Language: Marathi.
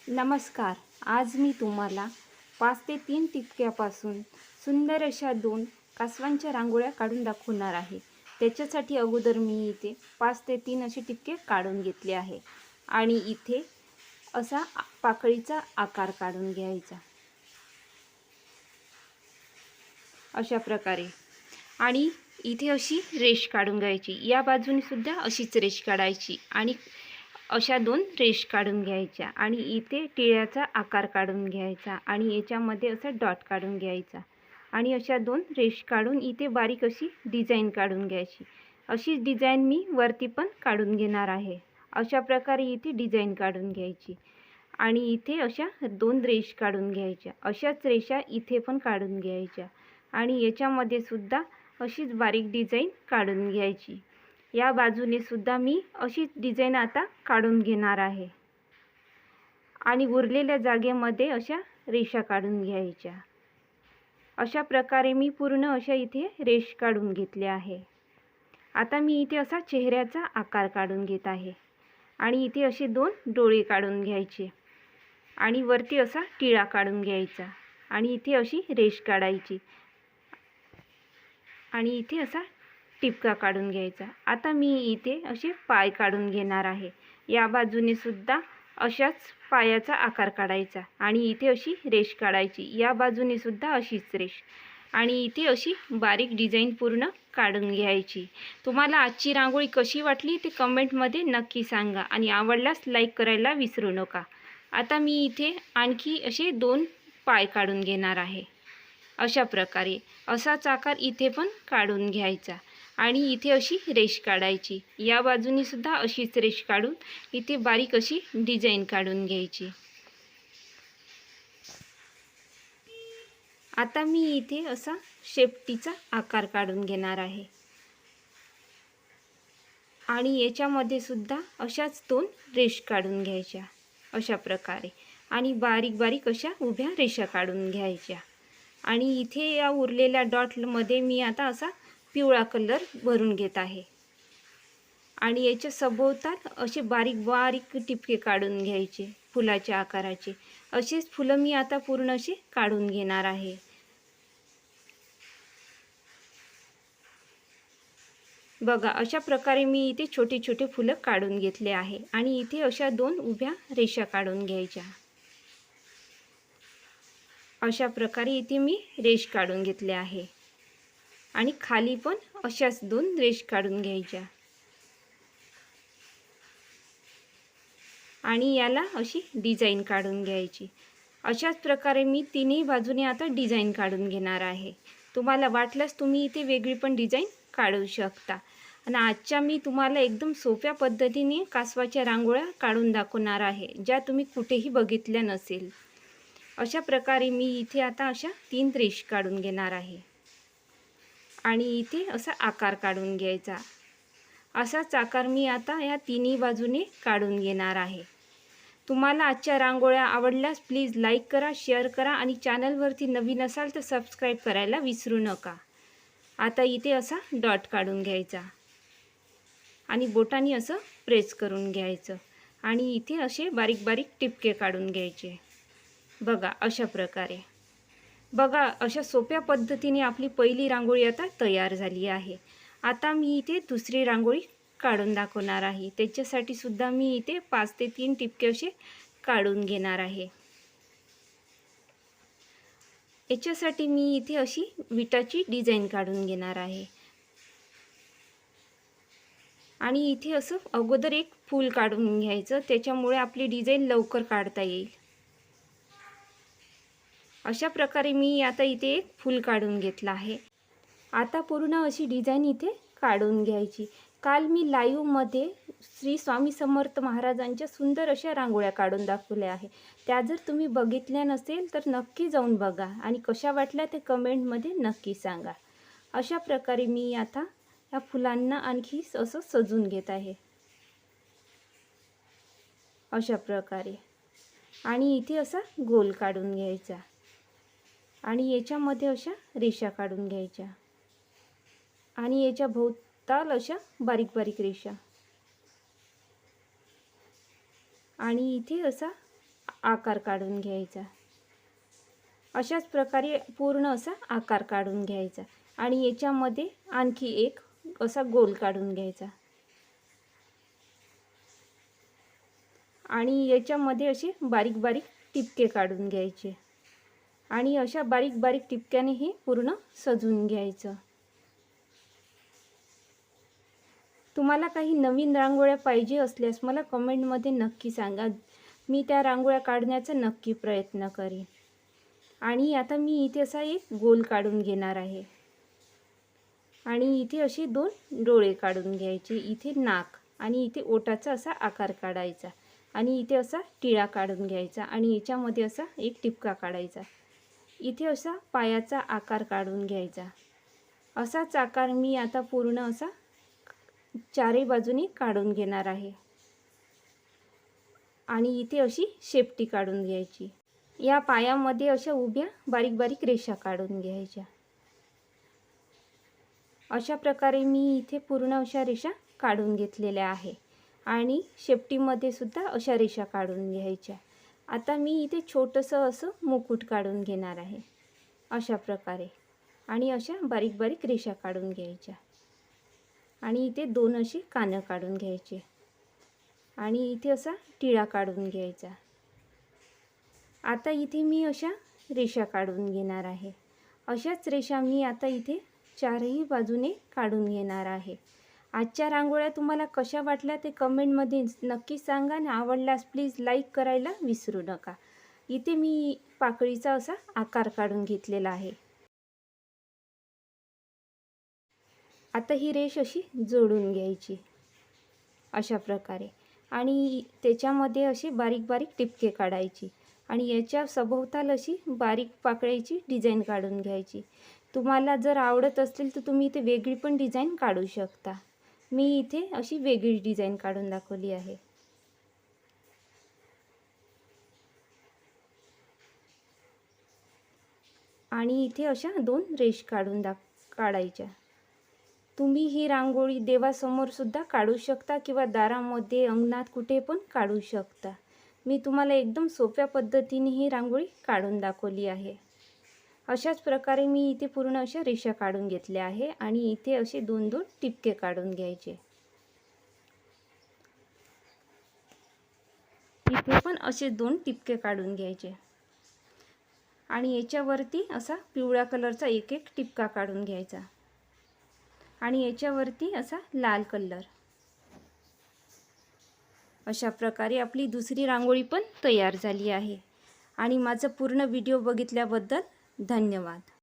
नमस्कार. आज मी तुम्हाला 5 ते 3 टिपक्यापासून सुंदर अशा 2 कासवांच्या रांगोळ्या काढून दाखवणार आहे. त्याच्यासाठी अगोदर मी इथे 5 ते 3 असे टिपके काढून घेतले आहे आणि इथे असा पाकळीचा आकार काढून घ्यायचा अशा प्रकारे. आणि इथे अशी रेष काढून घ्यायची. या बाजूने सुद्धा अशीच रेष काढायची आणि अशा 2 रेष काढून घ्यायच्या आणि इथे टिळ्याचा आकार काढून घ्यायचा आणि याच्यामध्ये असा डॉट काढून घ्यायचा आणि अशा 2 रेष काढून इथे बारीक अशी डिझाईन काढून घ्यायची. अशीच डिझाईन मी वरती पण काढून घेणार आहे. अशा प्रकारे इथे डिझाईन काढून घ्यायची आणि इथे अशा 2 रेष काढून घ्यायच्या. अशाच रेषा इथे पण काढून घ्यायच्या आणि याच्यामध्ये सुद्धा अशीच बारीक डिझाईन काढून घ्यायची. या बाजूने सुद्धा मी अशीच डिझाईन आता काढून घेणार आहे आणि उरलेल्या जागेमध्ये अशा रेषा काढून घ्यायच्या. अशा प्रकारे मी पूर्ण अशा इथे रेष काढून घेतल्या आहे. आता मी इथे असा चेहऱ्याचा आकार काढून घेत आहे आणि इथे असे 2 डोळे काढून घ्यायचे आणि वरती असा टिळा काढून घ्यायचा आणि इथे अशी रेष काढायची आणि इथे असा टिपका काढून घ्यायचा. आता मी इथे असे पाय काढून घेणार आहे. या बाजूने सुद्धा अशाच पायाचा आकार काढायचा आणि इथे अशी रेष काढायची. या बाजूने सुद्धा अशीच रेष आणि इथे अशी बारीक डिझाईन पूर्ण काढून घ्यायची. तुम्हाला आजची रांगोळी कशी वाटली ते कमेंटमध्ये नक्की सांगा आणि आवडल्यास लाईक करायला विसरू नका. आता मी इथे आणखी असे 2 पाय काढून घेणार आहे. अशा प्रकारे असाच आकार इथे पण काढून घ्यायचा आणि इथे अशी रेष काढायची. या बाजूनी सुद्धा अशीच रेष काढून इथे बारीक अशी डिझाईन काढून घ्यायची. आता मी इथे असा शेपटीचा आकार काढून घेणार आहे आणि याच्यामध्ये सुद्धा अशाच 2 रेष काढून घ्यायच्या अशा प्रकारे आणि बारीक बारीक अशा उभ्या रेषा काढून घ्यायच्या आणि इथे या उरलेल्या डॉटमध्ये मी आता असा पिवळा कलर भरून घेत आहे आणि याच्या सभोवताल असे बारीक बारीक टिपके काढून घ्यायचे फुलाच्या आकाराचे. असेच फुलं मी आता पूर्ण असे काढून घेणार आहे. बघा, अशा प्रकारे मी इथे छोटे छोटे फुलं काढून घेतले आहे आणि इथे अशा 2 उभ्या रेषा काढून घ्यायच्या. अशा प्रकारे इथे मी रेष काढून घेतले आहे आणि खाली पण अशाच 2 रेष काढून घ्यायच्या आणि याला अशी डिझाईन काढून घ्यायची. अशाच प्रकारे मी तिन्ही बाजूने आता डिझाईन काढून घेणार आहे. तुम्हाला वाटल्यास तुम्ही इथे वेगळी पण डिझाईन काढू शकता. आणि आजच्या मी तुम्हाला एकदम सोप्या पद्धतीने कासवाच्या रांगोळ्या काढून दाखवणार आहे, ज्या तुम्ही कुठेही बघितल्या नसेल. अशा प्रकारे मी इथे आता अशा 3 रेष काढून घेणार आहे आणि इथे असा आकार काढून घ्यायचा. असाच आकार मी आता या तिन्ही बाजूने काढून घेणार आहे. तुम्हाला आजच्या रांगोळ्या आवडल्यास प्लीज लाईक करा, शेअर करा आणि चॅनलवरती नवीन असाल तर सबस्क्राईब करायला विसरू नका. आता इथे असा डॉट काढून घ्यायचा आणि बोटांनी असं प्रेस करून घ्यायचं आणि इथे असे बारीक बारीक टिपके काढून घ्यायचे. बघा, अशा प्रकारे. बघा, अशा सोप्या पद्धतीने आपली पहिली रांगोळी आता तयार झाली आहे. आता मी इथे दुसरी रांगोळी काढून दाखवणार आहे. त्याच्यासाठी सुद्धा मी इथे 5 ते 3 टिपके असे काढून घेणार आहे. याच्यासाठी मी इथे अशी विटाची डिझाईन काढून घेणार आहे आणि इथे असं अगोदर एक फूल काढून घ्यायचं, त्याच्यामुळे आपली डिझाईन लवकर काढता येईल. अशा प्रकारे मी आता इथे एक फूल काढून घेतला आहे. आता पूर्ण अशी डिझाईन इथे काढून घ्यायची. काल मी लाईव्हमध्ये श्री स्वामी समर्थ महाराजांच्या सुंदर अशा रांगोळ्या काढून दाखवल्या आहे. त्या जर तुम्ही बघितल्या नसेल तर नक्की जाऊन बघा आणि कशा वाटल्या ते कमेंटमध्ये नक्की सांगा. अशा प्रकारे मी आता या फुलांना आणखी असं सजून घेत आहे अशा प्रकारे आणि इथे असा गोल काढून घ्यायचा आणि याच्यामध्ये अशा रेषा काढून घ्यायच्या आणि याच्या भोवताल अशा बारीक बारीक रेषा आणि इथे असा आकार काढून घ्यायचा. अशाच प्रकारे पूर्ण असा आकार काढून घ्यायचा आणि याच्यामध्ये आणखी एक असा गोल काढून घ्यायचा आणि याच्यामध्ये असे बारीक बारीक टिपके काढून घ्यायचे आणि अशा बारीक बारीक टिपक्याने हे पूर्ण सजवून घ्यायचं. तुम्हाला काही नवीन रांगोळ्या पाहिजे असल्यास मला कमेंटमध्ये नक्की सांगा. मी त्या रांगोळ्या काढण्याचा नक्की प्रयत्न करेन. आणि आता मी इथे असा एक गोल काढून घेणार आहे आणि इथे असे 2 डोळे काढून घ्यायचे. इथे नाक आणि इथे ओठाचा असा आकार काढायचा आणि इथे असा टिळा काढून घ्यायचा आणि याच्यामध्ये असा एक टिपका काढायचा. इथे असा पायाचा आकार काढून घ्यायचा. असाच आकार मी आता पूर्ण असा चारही बाजूने काढून घेणार आहे आणि इथे अशी शेपटी काढून घ्यायची. या पायामध्ये अशा उभ्या बारीक बारीक रेषा काढून घ्यायच्या. अशा प्रकारे मी इथे पूर्ण अशा रेषा काढून घेतलेल्या आहे आणि शेपटीमध्ये सुद्धा अशा रेषा काढून घ्यायच्या. आता मी इथे छोटंसं असं मुकुट काढून घेणार आहे अशा प्रकारे आणि अशा बारीक बारीक रेषा काढून घ्यायच्या आणि इथे 2 असे कानं काढून घ्यायचे आणि इथे असा टिळा काढून घ्यायचा. आता इथे मी अशा रेषा काढून घेणार आहे. अशाच रेषा मी आता इथे चारही बाजूने काढून घेणार आहे. आजच्या रांगोळ्या तुम्हाला कशा वाटल्या ते कमेंटमध्ये नक्की सांगा आणि आवडल्यास प्लीज लाईक करायला विसरू नका. इथे मी पाकळीचा असा आकार काढून घेतलेला आहे. आता ही रेष अशी जोडून घ्यायची अशा प्रकारे आणि त्याच्यामध्ये अशी बारीक बारीक टिपके काढायची आणि याच्या सभोवताल अशी बारीक पाकळीची डिझाईन काढून घ्यायची. तुम्हाला जर आवडत असेल तर तुम्ही इथे वेगळी पण डिझाईन काढू शकता. मी इथे अशी वेगळी डिझाईन काढून दाखवली आहे. आणि इथे अशा 2 रेष काढून काढायच्या. तुम्ही ही रांगोळी देवासमोर सुद्धा काढू शकता किंवा दारामध्ये अंगणात कुठे पण काढू शकता. मी तुम्हाला एकदम सोप्या पद्धतीने ही रांगोळी काढून दाखवली आहे. अशाच प्रकारे मी इथे पूर्ण अशा रेषा काढून घेतल्या आहे आणि इथे असे 2-2 टिपके काढून घ्यायचे. इथे पण असे 2 टिपके काढून घ्यायचे आणि याच्यावरती असा पिवळ्या कलरचा एक टिपका काढून घ्यायचा आणि याच्यावरती असा लाल कलर. अशा प्रकारे आपली दुसरी रांगोळी पण तयार झाली आहे आणि माझा पूर्ण व्हिडिओ बघितल्याबद्दल धन्यवाद.